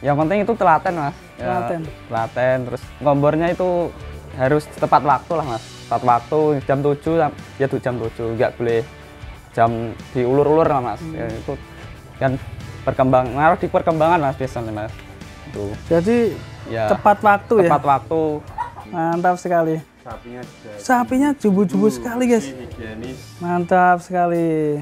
Yang penting itu telaten mas. Telaten. Telaten, terus ngombornya itu harus tepat waktu lah mas. Tepat waktu jam 7 ya tuh jam 7, nggak boleh jam diulur-ulur lah mas. Ya, itu kan ngaruh di perkembangan mas biasanya mas. Itu. Jadi Ya, tepat waktu ya. tepat waktu. Mantap sekali. Sapinya jubu-jubu sekali guys. Mantap sekali.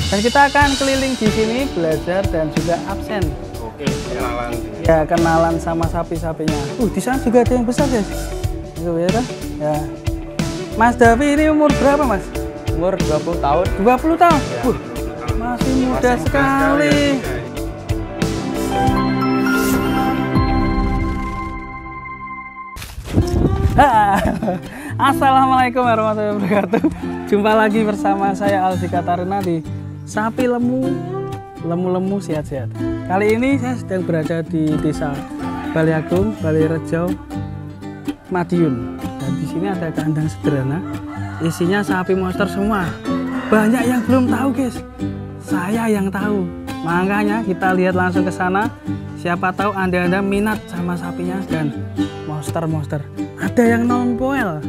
Dan kita akan keliling di sini belajar dan juga absen. Oke, kenalan. Ya, kenalan sama sapi-sapinya. Di sana juga ada yang besar guys. Itu ya kan? Ya. Mas Davi ini umur berapa mas? Umur 20 tahun. 20 tahun? Ya. Masih muda sekali. Assalamualaikum warahmatullahi wabarakatuh. Jumpa lagi bersama saya Aldi Katarina di Sapi Lemu Sehat-Sehat. Kali ini saya sedang berada di Desa Baliagung, Balirejau, Madiun. Dan di sini ada kandang sederhana, isinya sapi monster semua. Banyak yang belum tahu guys. Saya yang tahu. Makanya kita lihat langsung ke sana. Siapa tahu Anda minat sama sapinya dan monster. Ada yang non-poel.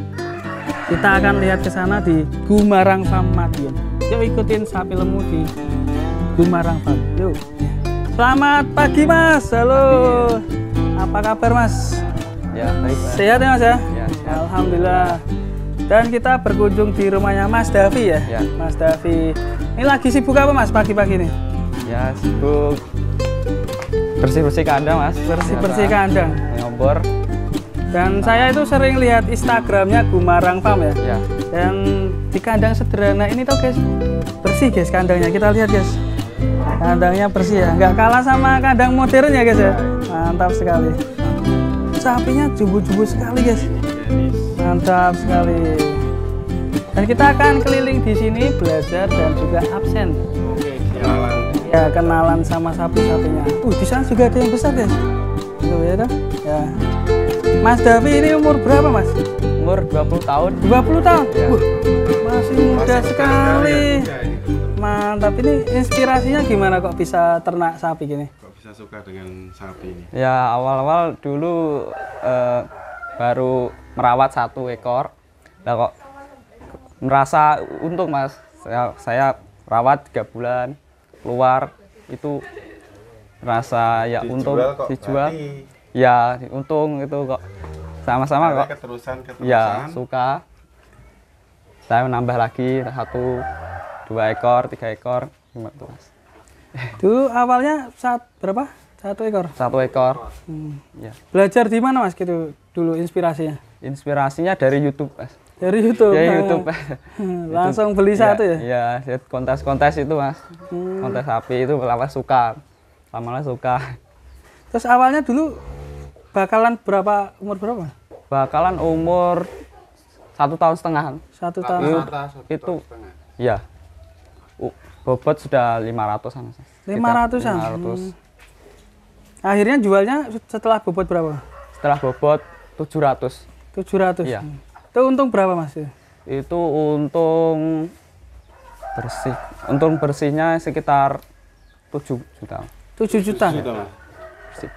Kita akan lihat ke sana di Gumarang Farm Madiun. Yuk ikutin sapi lemu di Gumarang Farm. Yuk. Selamat pagi Mas. Halo. Apa kabar Mas? Ya, baik mas. Sehat ya Mas ya? Ya, sehat. Alhamdulillah. Dan kita berkunjung di rumahnya Mas Davi ya? Ya. Mas Davi. Ini lagi sibuk apa Mas pagi-pagi nih? Ya, sibuk bersih-bersih kandang mas. Bersih-bersih kandang. Ngombor. Dan saya itu sering lihat Instagramnya Gumarang Farm ya. Ya. Dan di kandang sederhana ini tuh guys, bersih guys kandangnya. Kita lihat guys, kandangnya bersih ya, nggak kalah sama kandang modern ya guys ya. Mantap sekali. Sapinya jubu-jubu sekali guys. Mantap sekali. Dan kita akan keliling di sini belajar dan juga absen. Oke, kenalan. Ya, kenalan sama sapi-sapinya. Di sana juga ada yang besar guys. Tuh ya toh? Ya. Mas Davi ini umur berapa Mas? Umur 20 tahun. 20 tahun? Ya. Masih muda sekali. Mantap. Ini inspirasinya gimana kok bisa ternak sapi gini? Kok bisa suka dengan sapi ini? Ya, awal-awal dulu baru merawat 1 ekor. Nah, kok merasa untung mas. Saya rawat 3 bulan, keluar itu merasa ya untung dijual. Ya, untung itu kok sama-sama kok. Keterusan. Ya, suka. Saya menambah lagi 1, 2 ekor, 3 ekor, gitu mas. Dulu awalnya berapa? 1 ekor? 1 ekor. Ya. Belajar di mana Mas gitu dulu inspirasinya? Inspirasinya dari YouTube mas. Dari YouTube? Ya, YouTube. Langsung beli satu ya? Iya, lihat kontes-kontes itu mas. Kontes sapi itu lama suka. Lama-lama suka. Terus awalnya dulu bakalan umur berapa? Bakalan umur 1,5 tahun. 1 tahun. Itu ya. Bobot sudah 500-an. 500-an. 500. Akhirnya jualnya setelah bobot berapa? Setelah bobot 700. 700. Iya. Itu untung berapa Mas? Itu untung bersih. Untung bersihnya sekitar 7 juta. 7 juta. Bersih.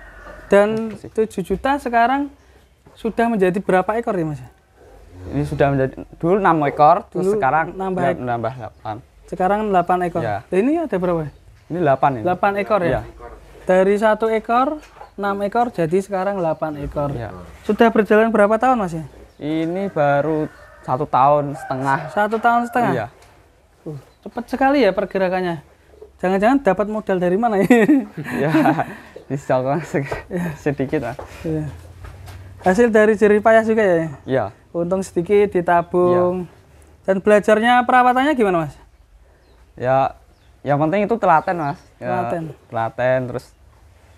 Dan 7 juta sekarang sudah menjadi berapa ekor ya Mas? Ini sudah menjadi dulu 6 ekor, terus Dulu sekarang nambah 8. Sekarang 8 ekor. Ya. Ini ada berapa? Ini 8 ini. 8 ekor ya? Ya. Dari 1 ekor, 6 ekor jadi sekarang 8 ekor. Ya. Sudah berjalan berapa tahun Mas ya? Ini baru 1,5 tahun. 1 tahun setengah? Iya. Cepat sekali ya pergerakannya. Jangan-jangan dapat modal dari mana ya? Ya, disokong sedikit lah. Iya. Hasil dari jerih payah juga ya? Iya. Untung sedikit ditabung. Dan belajarnya perawatannya gimana Mas? Ya, yang penting itu telaten mas. Ya, telaten, terus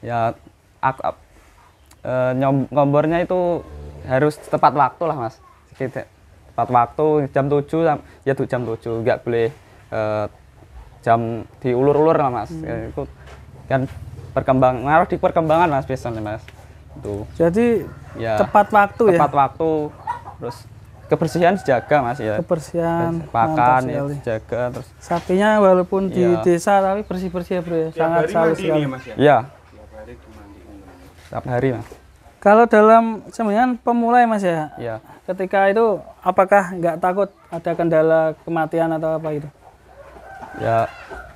ya ngombornya itu harus tepat waktu lah mas. Tepat waktu jam 7 ya tuh jam 7, nggak boleh jam diulur-ulur lah mas. Ya, itu kan ngaruh di perkembangan mas biasanya mas. Itu. Jadi ya, tepat waktu ya? Tepat waktu, terus kebersihan dijaga mas ya. Kebersihan, pakan ya dijaga, terus sapinya walaupun di desa tapi bersih-bersih ya bro ya. Sangat salut sekali. Mas, ya? Iya. setiap hari mas. Kalau dalam sebenarnya pemula ya mas ya, Iya. ketika itu apakah nggak takut ada kendala kematian atau apa itu? Ya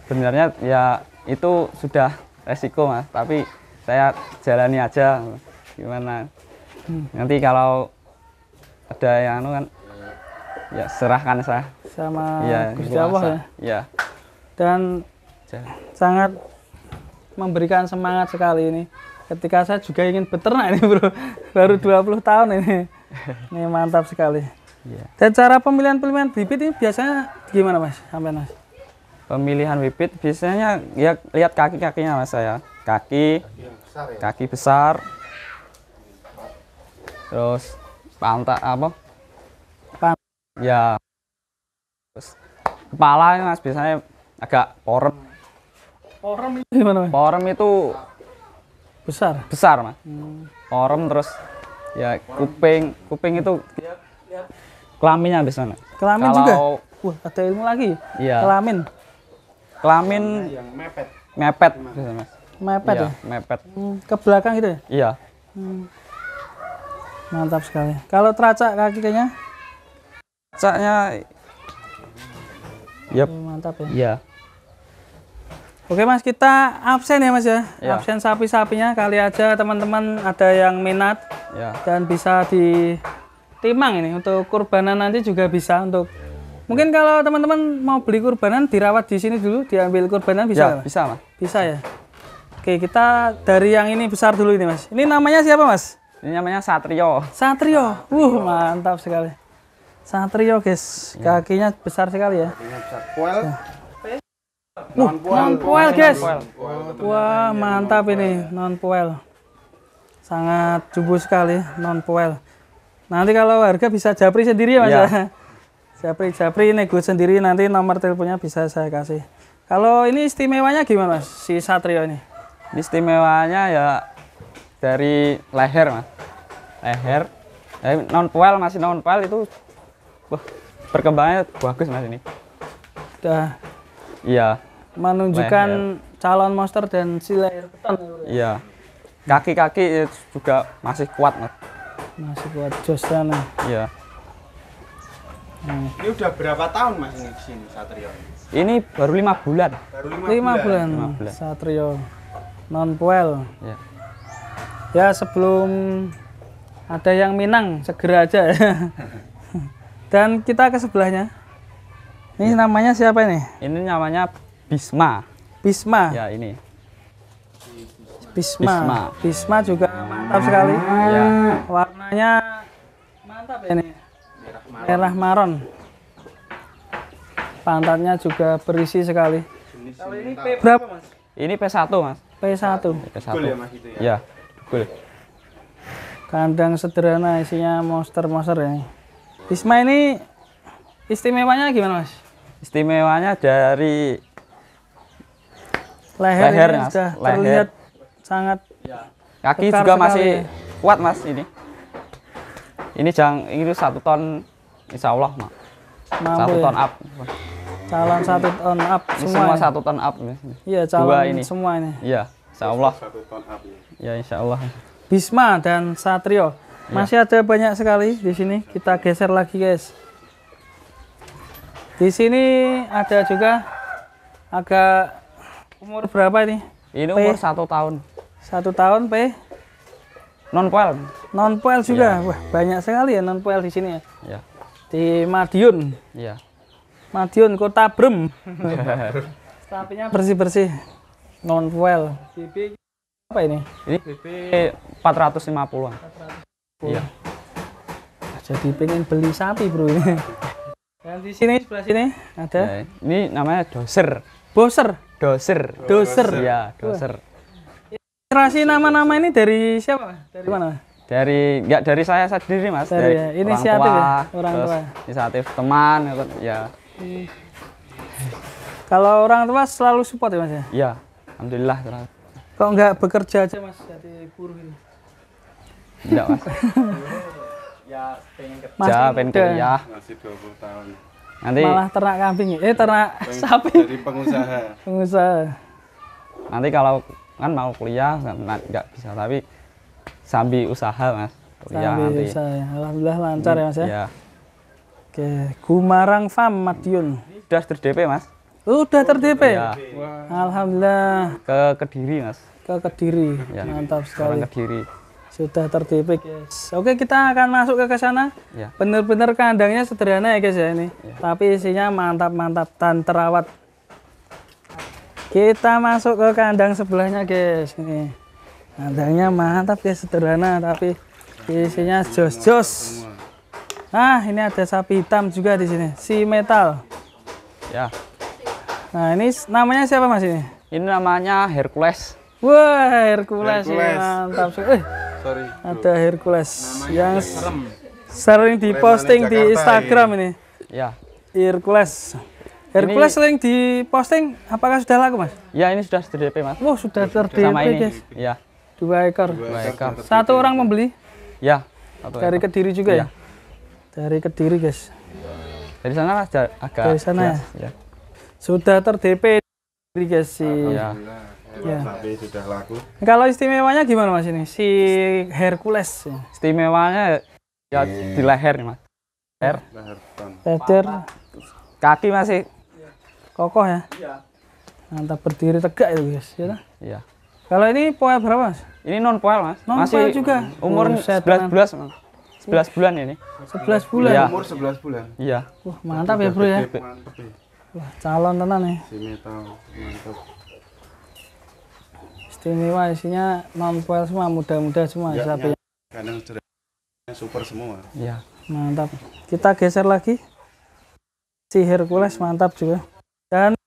sebenarnya ya itu sudah resiko mas, tapi saya jalani aja gimana. Nanti kalau ada yang anu kan ya serahkan saya. Sama Iya, Gusti kuasa. Allah ya. Iya. Dan Ja- sangat memberikan semangat sekali ini. Ketika saya juga ingin beternak ini bro, baru 20 tahun ini. Ini mantap sekali. Iya. Dan cara pemilihan bibit ini biasanya gimana mas? Sampai mas? Pemilihan bibit biasanya ya lihat kaki-kakinya mas saya. Kaki besar. Terus pantat apa? Ya. Terus kepala ini mas biasanya agak porem. Porem itu gimana mas? Porem itu Besar. besar mas. Porem terus ya kuping itu kelaminnya biasanya. Kelamin Kalau- juga? Wah ada ilmu lagi. Iya. Kelamin Yang mepet. mepet biasanya mas. mepet Iya, ya? mepet. Ke belakang gitu ya? Iya. Mantap sekali. Kalau teracak kakinya? Caknya yep. Mantap ya. Iya. Oke mas, kita absen ya mas ya. Ya. Absen sapi-sapinya, kali aja teman-teman ada yang minat Ya. dan bisa ditimang ini untuk kurbanan nanti juga bisa untuk. Mungkin kalau teman-teman mau beli kurbanan dirawat di sini dulu, diambil kurbanan bisa Ya, nggak, Mas? bisa mas. Bisa ya. Oke, kita dari yang ini besar dulu ini mas. Ini namanya siapa mas? Ini namanya Satrio. Satrio. Mantap sekali. Satrio guys, kakinya besar sekali ya. Poel. Non poel guys. Poel. Wah mantap ini non poel. Sangat jumbo sekali non poel. Nanti kalau harga bisa japri sendiri ya mas Iya. ya. Japri nego sendiri, nanti nomor teleponnya bisa saya kasih. Kalau ini istimewanya gimana mas si Satrio ini? Istimewanya ya dari leher mas. Leher. Non poel masih non poel itu, wah, perkembangannya bagus mas ini. Udah Iya. menunjukkan calon monster dan si leher beton. Iya. Kaki-kaki juga masih kuat mas. Masih buat jos sana. Iya. Ini udah berapa tahun mas ini di sini Satrio? Ini baru 5 bulan. Baru 5 bulan. 5 bulan. Satrio non poel. Ya. Ya sebelum ada yang Minang segera aja ya. Dan kita ke sebelahnya. Ini namanya siapa ini? Ini namanya Bisma. Bisma. Ya ini. Bisma. Bisma juga mantap sekali. Ya. Warnanya mantap ya ini. Merah maron. Pantatnya juga berisi sekali. Kalau ini P berapa mas? Ini P1 mas. P1. P1. Betul ya mas itu ya? Ya. Betul. Kandang sederhana isinya monster-monster ya. Bisma ini istimewanya gimana mas? Istimewanya dari Leher, Leher, ini Mas. sudah Leher. terlihat sangat kaki Bekar juga sekali masih ya. kuat mas ini. Ini itu 1 ton, insya Allah mak. mampu 1 ton ya. up. Calon 1 ton up Ini semua. semua ya? 1 ton up. Iya Dua calon ini. semua ini. Iya, insya Allah. 1 ton up ya. Ya insya Allah. Bisma dan Satrio. Masih ada banyak sekali di sini. Kita geser lagi guys. Di sini ada juga agak umur berapa ini? Ini P. umur 1 tahun. 1 tahun P. Non poel. Non poel juga. Wah banyak sekali ya non poel di sini ya. Ya. Di Madiun. Iya. Madiun Kota Brem. Sapinya bersih-bersih. Non poel. BB apa ini? Ini BP 450-an. Iya. Jadi pengen beli sapi bro ini. Dan di sini sebelah sini ada Ya, ini namanya doser. Boser. Doser. Doser. Iya, doser. Inspirasi nama-nama ini dari siapa? Dari mana? Dari nggak dari saya sendiri mas. Dari inisiatif ya? Orang terus tua. Inisiatif teman, gitu. Ya. Kalau orang tua selalu support ya mas ya? Iya. Alhamdulillah. Kok nggak bekerja aja mas jadi buruh ini? Enggak mas. Mas Ja, kan pengen udah kuliah. Masih 20 tahun. Nanti malah ternak kambing ya? Ternak Pengen sapi. Jadi pengusaha. Pengusaha. nanti kalau kan mau kuliah nggak bisa, tapi sambil usaha mas. Sambil saya. Alhamdulillah lancar ya mas ya. Ya. Oke, Gumarang Farm Madiun. Sudah ter-DP mas. Udah ter-DP? Ya. Alhamdulillah. Ke Kediri mas. Ke Kediri. Ya. Mantap Orang sekali. Kediri. Sudah ter-DP guys. Oke, kita akan masuk ke sana. Ya. Bener-bener kandangnya sederhana ya guys ya ini. Tapi isinya mantap-mantap dan terawat. Kita masuk ke kandang sebelahnya guys. Nih. Kandangnya mantap guys, sederhana tapi isinya jos-jos. Nah, ini ada sapi hitam juga di sini, si metal. Ya. Nah, ini namanya siapa mas ini? Ini namanya Hercules. Wah, Hercules, Hercules. mantap. Sorry. Ada Hercules yang sering diposting di Jakarta Instagram ini. Ya. Hercules. Hercules sering diposting, apakah sudah laku mas? Ya ini sudah ter-DP mas. Wah, sudah ter-DP Sama ini. guys. Ya. 2 ekor. 2 ekor. Satu orang membeli Ya. Satu dari ekor. Kediri juga Iya. ya? Dari Kediri guys. Dari sana agak. Dari sana ya? Ya. Sudah ter-DP guys si. Ya. Ya. Tapi sudah laku. Kalau istimewanya gimana mas ini? Si Hercules. Istimewanya ya di leher nih mas. Leher. Leher depan. Leher Kaki masih. kokoh ya? Mantap, berdiri tegak itu guys. Ya, tak? Iya. Kalau ini poin berapa mas? Ini non poil mas. Non-poil Masih juga? Umur Buset, 11 bulan. 11 bulan ini. 11 bulan? Iya. Umur 11 bulan. Iya. Wah, mantap ya bro ya. Mantap ya. Wah, calon tenan ya. Si metal mantap. Istimewa isinya non-poil semua, muda-muda semua Ya, sapi. Kandang sederhana super semua. Iya. Mantap. Kita geser lagi. Si Hercules mantap juga. Dan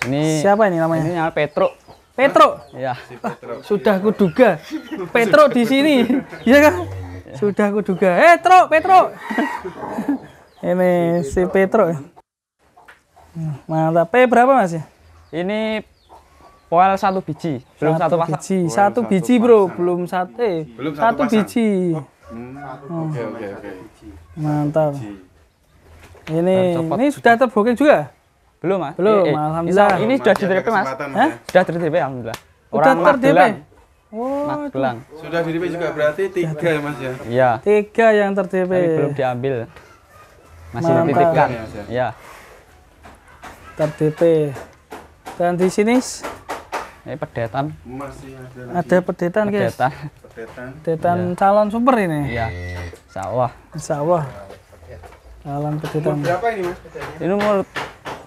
Ini siapa ini namanya? Ini namanya Petro. Petro. Iya. Si Petro. Sudah kuduga. Petro di sini. Iya kan? Sudah kuduga. Petro. Ini si Petro. Mantap. Berapa Mas ya? Ini poil 1 biji, belum satu pasang. biji. Satu biji, Bro. Belum satu. Belum Satu pasang. biji. Oke. Mantap. Ini Copot. ini sudah terbooking juga? Belum, Mas. Belum, alhamdulillah. Ini sudah di-DP, Mas. Hah? Sudah di-DP alhamdulillah. Udah ter-DP? Magelang. Oh, Magelang. Sudah di DP juga berarti 3 ya Mas ya. Iya. 3 yang ter-DP. Tapi belum diambil. Masih Mantap. dititipkan. Ya, Mas, ya. Iya. Ter-DP. Dan di sini Ini pedetan. Masih ada pedetan guys. Pedetan. pedetan. Pedetan calon super ini. Iya. Sawah. Insya Allah. Calon pedetan. Berapa ini Mas? Ini umur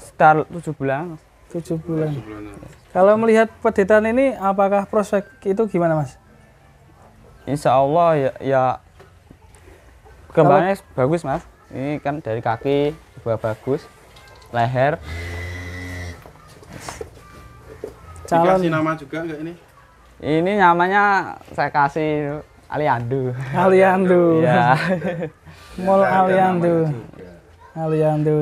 sekitar 7 bulan. 7 bulan. Sebelumnya. Kalau melihat pedetan ini, apakah prospek itu gimana Mas? Insya Allah ya perkembangannya bagus Mas. Ini kan dari kaki juga bagus, leher. Calon Dikasih nama juga enggak ini? Ini namanya saya kasih Aliando. Aliando. Iya. Mall Ada Aliando. namanya juga. Aliando.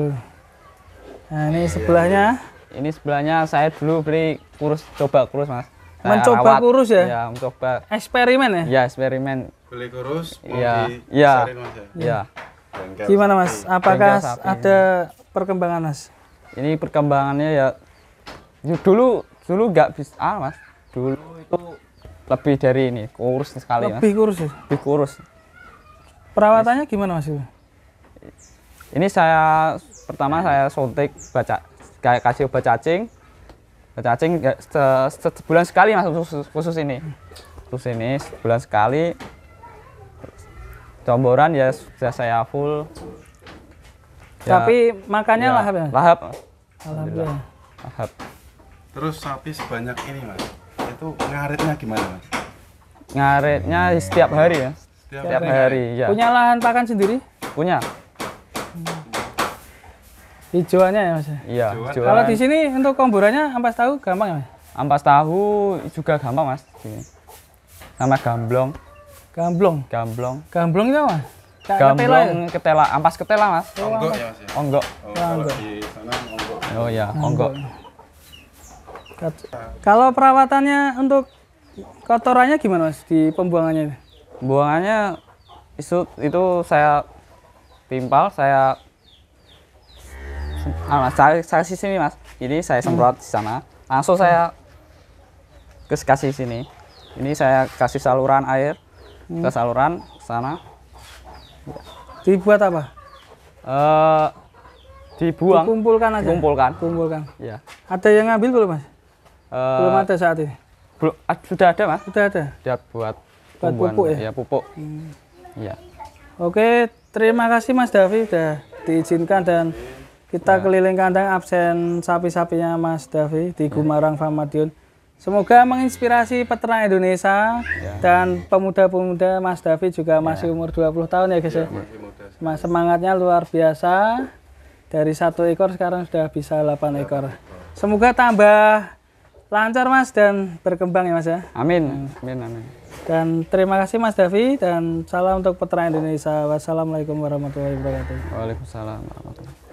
Nah, ini sebelahnya Ini sebelahnya saya dulu beli coba kurus Mas. Saya mencoba rawat. kurus ya? Iya, mencoba. Eksperimen ya? Ya eksperimen. Beli kurus, mau Iya. dibesarin, Mas ya. Iya. Bengkel Gimana sapi. Mas? Apakah Bengkel sapi. ada perkembangan Mas? Ini perkembangannya ya dulu nggak bisa Mas. Dulu itu lebih dari ini, kurus sekali Mas. Lebih kurus ya? Lebih kurus. Perawatannya gimana Mas? Ini pertama saya suntik kayak kasih obat cacing. Obat cacing ya, sebulan sekali Mas khusus ini. Khusus ini sebulan sekali. Comboran ya sudah saya full. Ya, Tapi makannya ya, lahap ya? Lahap. Mas. Alhamdulillah. Lahap. Terus sapi sebanyak ini Mas, itu ngaritnya gimana Mas? Ngaretnya setiap hari ya. Setiap hari ya. Punya lahan pakan sendiri? Punya. Hijauannya ya Mas? Iya. Jualan. jualan. Kalau di sini untuk komborannya ampas tahu gampang ya Mas? Ampas tahu juga gampang Mas. Gini. Sama gamblong. Gamblong. Gamblong itu apa? Kayak ketela ya? Gamblong ketela, ampas ketela Mas. Onggok ya Mas ya? Onggok. Oh, kalau di sana onggok. Oh ya, onggok. Kalau perawatannya untuk kotorannya gimana Mas di pembuangannya? Buangannya itu saya timpal, saya sisi sini Mas. Ini saya semprot di sana. Langsung saya kasih sini. Ini saya kasih saluran air ke saluran sana. Dibuat apa? Dibuang. Dikumpulkan aja. Kumpulkan. Ya. Ya. Ada yang ngambil belum Mas? Belum ada saat ini. Sudah ada Mas. Sudah ada. Dia buat Buat pupuk ya? Ya pupuk. Iya. Oke, terima kasih Mas Davi udah diizinkan dan kita keliling kandang absen sapi-sapinya Mas Davi di Gumarang Farm Madiun. Semoga menginspirasi peternak Indonesia dan pemuda-pemuda. Mas Davi juga masih umur 20 tahun ya guys ya. Mas semangatnya luar biasa. Dari 1 ekor sekarang sudah bisa 8 ekor. Semoga tambah lancar Mas dan berkembang ya Mas ya. Amin. Amin. Dan terima kasih Mas Davi dan salam untuk peternak Indonesia. Wassalamualaikum warahmatullahi wabarakatuh. Waalaikumsalam warahmatullahi wabarakatuh.